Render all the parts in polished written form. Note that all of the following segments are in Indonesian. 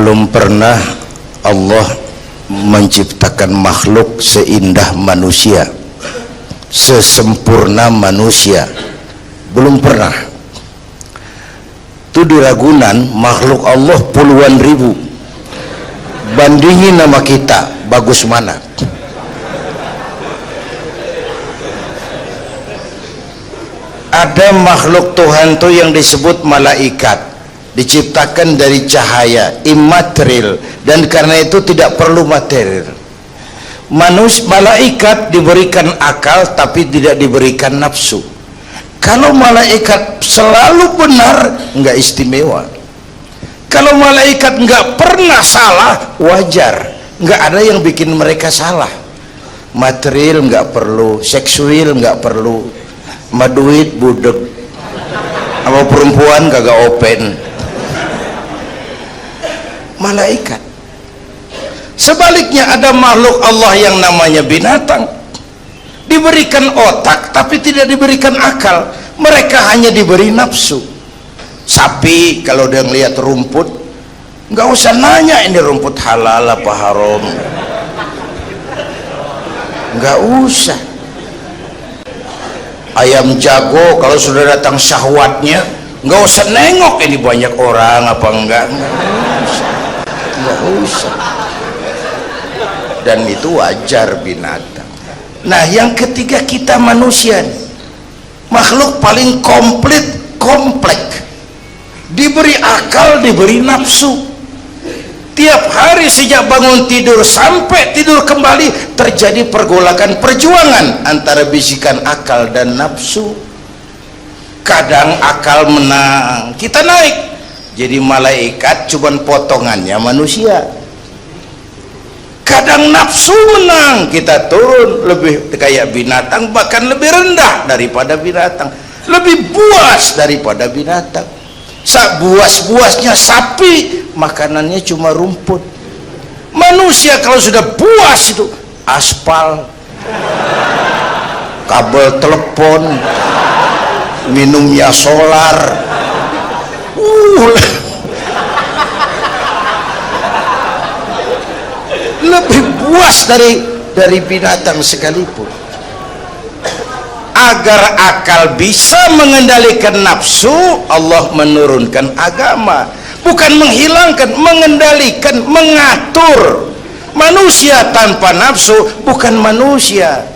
Belum pernah Allah menciptakan makhluk seindah manusia, sesempurna manusia. Belum pernah. Itu di Ragunan makhluk Allah puluhan ribu. Bandingin nama kita, bagus mana? Ada makhluk Tuhan tuh yang disebut malaikat, diciptakan dari cahaya, immaterial, dan karena itu tidak perlu material. Malaikat diberikan akal tapi tidak diberikan nafsu. Kalau malaikat selalu benar, nggak istimewa. Kalau malaikat nggak pernah salah, wajar. Nggak ada yang bikin mereka salah. Material nggak perlu, seksual nggak perlu, sama duit budek, sama perempuan kagak open. Malaikat. Sebaliknya ada makhluk Allah yang namanya binatang, diberikan otak tapi tidak diberikan akal. Mereka hanya diberi nafsu. Sapi kalau dia ngelihat rumput, nggak usah nanya ini rumput halal apa haram, nggak usah. Ayam jago kalau sudah datang syahwatnya, nggak usah nengok ini banyak orang apa enggak, nggak usah. Dan itu wajar binatang. Nah yang ketiga kita manusia, makhluk paling kompleks, diberi akal, diberi nafsu. Tiap hari sejak bangun tidur sampai tidur kembali terjadi pergolakan perjuangan antara bisikan akal dan nafsu. Kadang akal menang, kita naik jadi malaikat, cuman potongannya manusia. Kadang nafsu menang, kita turun lebih kayak binatang, bahkan lebih rendah daripada binatang, lebih buas daripada binatang. Buas-buasnya sapi, makanannya cuma rumput. Manusia kalau sudah buas itu aspal, kabel telepon, minumnya solar, lebih buas dari binatang sekalipun. Agar akal bisa mengendalikan nafsu, Allah menurunkan agama, bukan menghilangkan, mengendalikan, mengatur. Manusia tanpa nafsu bukan manusia.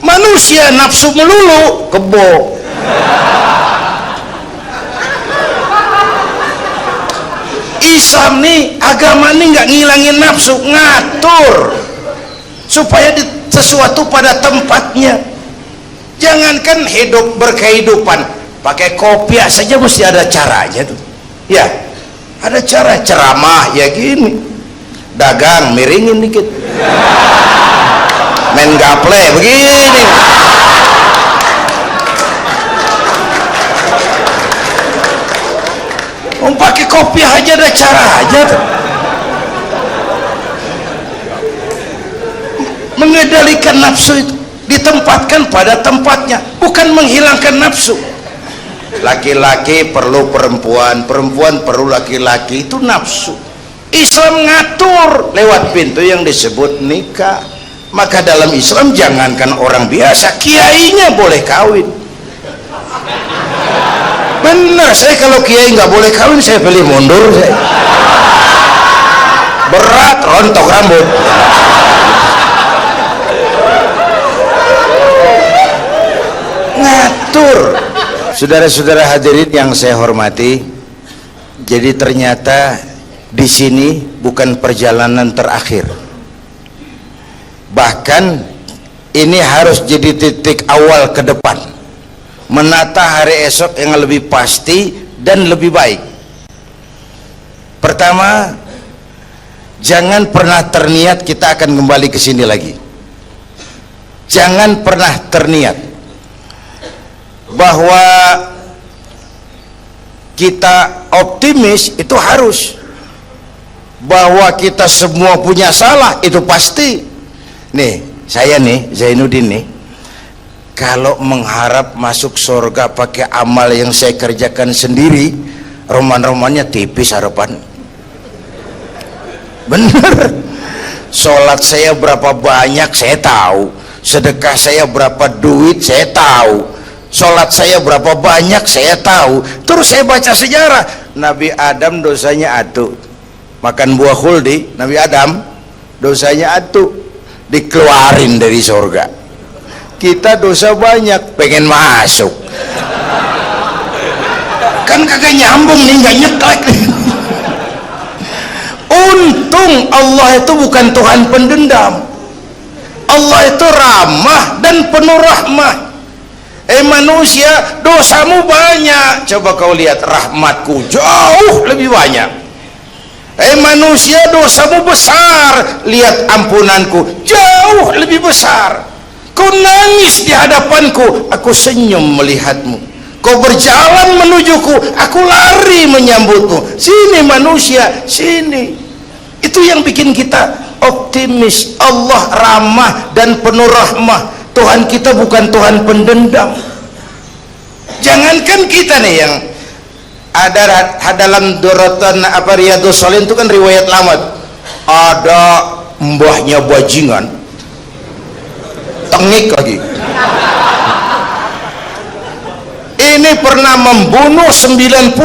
Manusia nafsu melulu, kebo. Islam nih, agama nih nggak ngilangin nafsu, ngatur supaya sesuatu pada tempatnya. Jangankan hidup berkehidupan, pakai kopiah saja mesti ada caranya tuh. Ya, ada cara. Ceramah ya gini, dagang miringin dikit, main gaple begini. Pakai kopiah aja ada cara aja tuh. Mengendalikan nafsu itu, ditempatkan pada tempatnya, bukan menghilangkan nafsu. Laki-laki perlu perempuan, perempuan perlu laki-laki, itu nafsu. Islam ngatur lewat pintu yang disebut nikah. Maka dalam Islam jangankan orang biasa, kiainya boleh kawin. Benar, saya kalau kiai nggak boleh kawin, saya pilih mundur. Berat, rontok rambut. Ngatur. Saudara-saudara hadirin yang saya hormati, jadi ternyata di sini bukan perjalanan terakhir, bahkan ini harus jadi titik awal ke depan, menata hari esok yang lebih pasti dan lebih baik. Pertama, jangan pernah terniat kita akan kembali ke sini lagi. Jangan pernah terniat bahwa kita optimis, itu harus. Bahwa kita semua punya salah, itu pasti. Nih, saya nih, Zainuddin nih, kalau mengharap masuk surga pakai amal yang saya kerjakan sendiri, roman-romannya tipis harapan. bener. Sholat saya berapa banyak saya tahu, sedekah saya berapa duit saya tahu, sholat saya berapa banyak saya tahu. Terus saya baca sejarah, Nabi Adam dosanya atu, makan buah khuldi. Nabi Adam dosanya atu, dikeluarin dari surga. Kita dosa banyak, pengen masuk, kan kagak nyambung nih, nggak nyeklek. Untung Allah itu bukan Tuhan pendendam. Allah itu ramah dan penuh rahmah. Manusia dosamu banyak, coba kau lihat rahmatku jauh lebih banyak. Manusia dosamu besar, lihat ampunanku jauh lebih besar. Kau nangis di hadapanku, aku senyum melihatmu. Kau berjalan menujuku, aku lari menyambutmu. Sini manusia, sini. Itu yang bikin kita optimis. Allah ramah dan penuh rahmah. Tuhan kita bukan Tuhan pendendam. Jangankan kita nih yang ada dalam Dorotan Riyadhus Shalihin itu kan riwayat lama. Ada mbahnya bajingan, tengik lagi. Ini pernah membunuh 99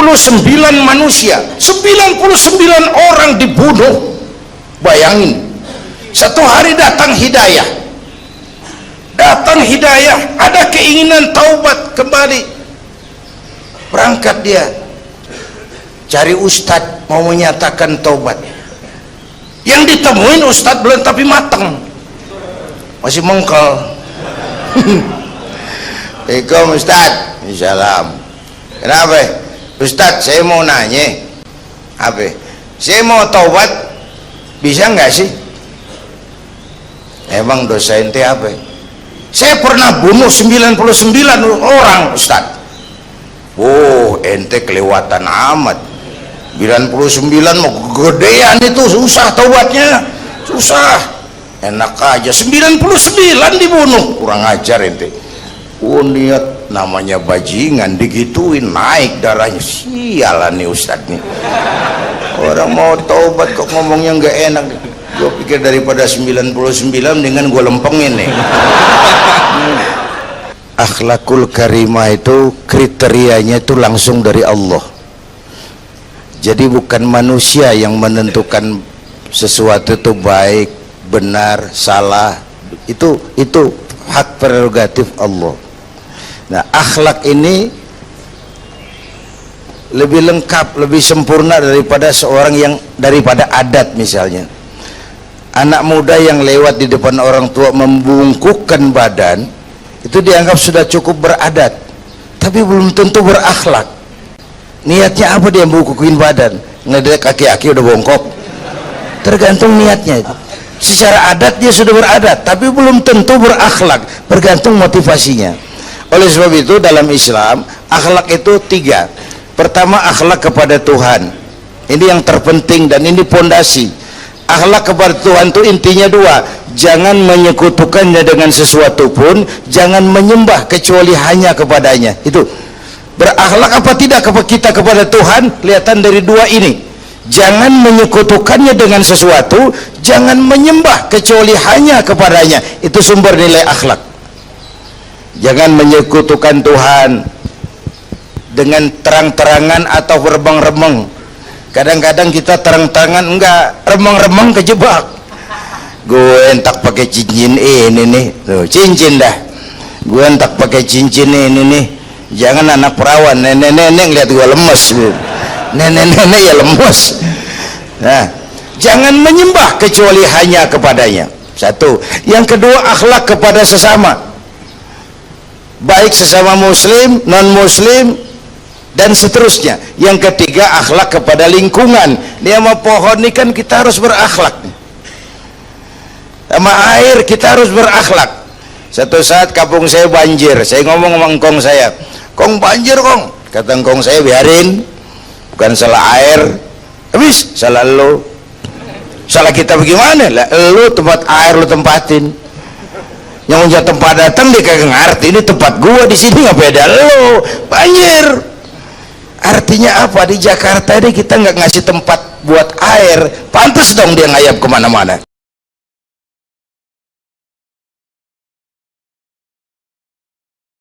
manusia, 99 orang dibunuh. Bayangin, satu hari datang hidayah, ada keinginan taubat kembali, berangkat dia cari ustadz mau menyatakan taubat. Yang ditemuin ustadz belum tapi mateng, masih mengkel. Assalamualaikum ustadz. Salam. Kenapa ustadz, saya mau nanya apa, saya mau taubat, bisa nggak sih? Emang dosa ente apa? Saya pernah bunuh 99 orang ustadz. Oh, ente kelewatan amat. 99 mau gedean itu, susah taubatnya, susah. Enak aja 99 dibunuh, kurang ajar ente. Oh, niat namanya bajingan digituin, naik darahnya. Sialan nih ustadz nih, orang mau taubat kok ngomongnya nggak enak. Gue pikir daripada 99 dengan gue lempengin nih. Akhlakul karimah itu kriterianya itu langsung dari Allah. Jadi bukan manusia yang menentukan sesuatu itu baik, benar, salah. Itu hak prerogatif Allah. Nah, akhlak ini lebih lengkap, lebih sempurna daripada daripada adat. Misalnya anak muda yang lewat di depan orang tua membungkukkan badan, itu dianggap sudah cukup beradat, tapi belum tentu berakhlak. Niatnya apa dia membungkukin badan? Ngedek kaki-kaki udah bongkok, tergantung niatnya. Secara adat dia sudah beradat, tapi belum tentu berakhlak, bergantung motivasinya. Oleh sebab itu dalam Islam akhlak itu 3. Pertama, akhlak kepada Tuhan. Ini yang terpenting dan ini pondasi. Akhlak kepada Tuhan itu intinya 2. Jangan menyekutukannya dengan sesuatu pun, jangan menyembah kecuali hanya kepadanya. Itu berakhlak apa tidak kita kepada Tuhan, kelihatan dari 2 ini. Jangan menyekutukannya dengan sesuatu, jangan menyembah kecuali hanya kepadanya. Itu sumber nilai akhlak. Jangan menyekutukan Tuhan dengan terang-terangan atau remeng-remeng. Kadang-kadang kita terang-terangan enggak, remeng-remeng kejebak. Gue entak pakai cincin ini nih, tuh cincin dah. Gue entak pakai cincin ini nih. Jangan anak perawan, nenek-nenek lihat gue lemes, nenek-nenek ya lemes. Nah, jangan menyembah kecuali hanya kepadanya. 1. Yang kedua, akhlak kepada sesama, baik sesama muslim, non muslim, dan seterusnya. Yang ketiga, akhlak kepada lingkungan. Dia sama pohon ini kan kita harus berakhlak, sama air kita harus berakhlak. Satu saat kampung saya banjir, saya ngomong sama engkong saya, "Kong banjir kong." Kata engkong saya, "Biarin, bukan salah air." Habis salah lo. Salah kita bagaimana? Lah lo tempat air lo tempatin, yang punya tempat datang dia kagak ngerti, ini tempat gua di sini nggak beda lo banjir. Artinya apa? Di Jakarta ini kita nggak ngasih tempat buat air, pantas dong dia ngayap kemana-mana.